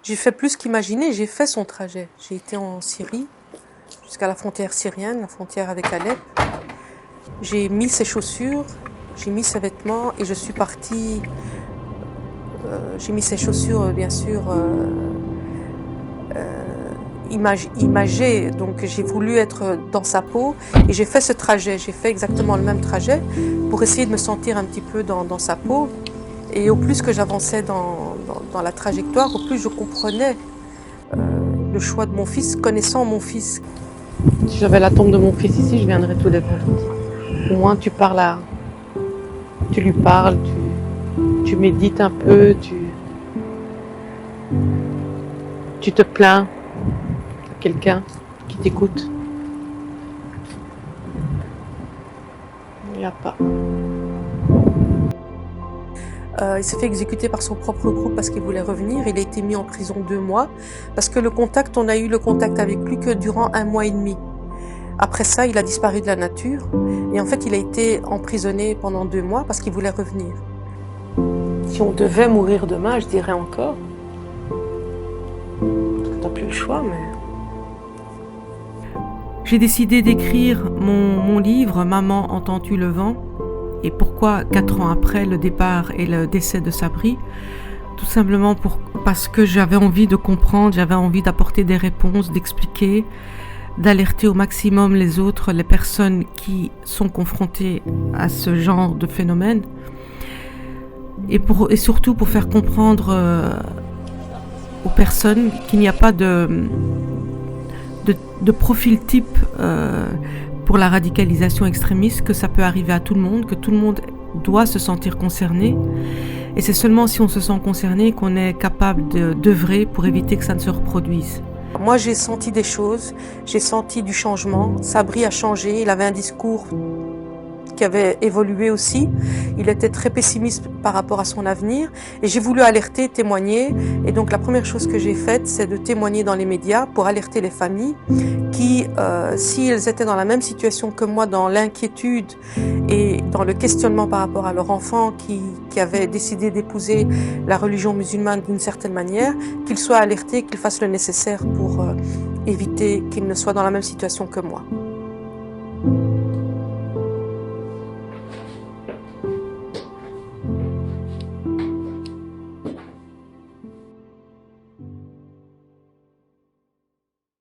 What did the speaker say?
J'ai fait plus qu'imaginer, j'ai fait son trajet. J'ai été en Syrie, jusqu'à la frontière syrienne, la frontière avec Alep. J'ai mis ses chaussures, j'ai mis ses vêtements et je suis partie. J'ai mis ses chaussures, bien sûr, imagées. Donc j'ai voulu être dans sa peau et j'ai fait ce trajet. J'ai fait exactement le même trajet pour essayer de me sentir un petit peu dans sa peau. Et au plus que j'avançais dans la trajectoire, au plus je comprenais le choix de mon fils, connaissant mon fils. Si j'avais la tombe de mon fils ici, je viendrais tous les vendredis. Au moins tu parles tu lui parles, tu médites un peu, tu te plains à quelqu'un qui t'écoute. Il n'y a pas. Il s'est fait exécuter par son propre groupe parce qu'il voulait revenir. Il a été mis en prison 2 mois parce que on a eu le contact avec lui que durant 1 mois et demi. Après ça, il a disparu de la nature et en fait, il a été emprisonné pendant 2 mois parce qu'il voulait revenir. Si on devait mourir demain, je dirais encore. T'as plus le choix, mais... J'ai décidé d'écrire mon livre « Maman, entends-tu le vent ?» Et pourquoi 4 ans après le départ et le décès de Sabri? Tout simplement parce que j'avais envie de comprendre, j'avais envie d'apporter des réponses, d'expliquer, d'alerter au maximum les autres, les personnes qui sont confrontées à ce genre de phénomène. Et surtout pour faire comprendre aux personnes qu'il n'y a pas de profil type pour la radicalisation extrémiste, que ça peut arriver à tout le monde, que tout le monde doit se sentir concerné. Et c'est seulement si on se sent concerné qu'on est capable d'œuvrer pour éviter que ça ne se reproduise. Moi, j'ai senti des choses, j'ai senti du changement. Sabri a changé, il avait un discours qui avait évolué aussi. Il était très pessimiste par rapport à son avenir et j'ai voulu alerter, témoigner. Et donc la première chose que j'ai faite, c'est de témoigner dans les médias pour alerter les familles qui, si elles étaient dans la même situation que moi, dans l'inquiétude et dans le questionnement par rapport à leur enfant qui avait décidé d'épouser la religion musulmane d'une certaine manière, qu'ils soient alertés, qu'ils fassent le nécessaire pour éviter qu'ils ne soient dans la même situation que moi.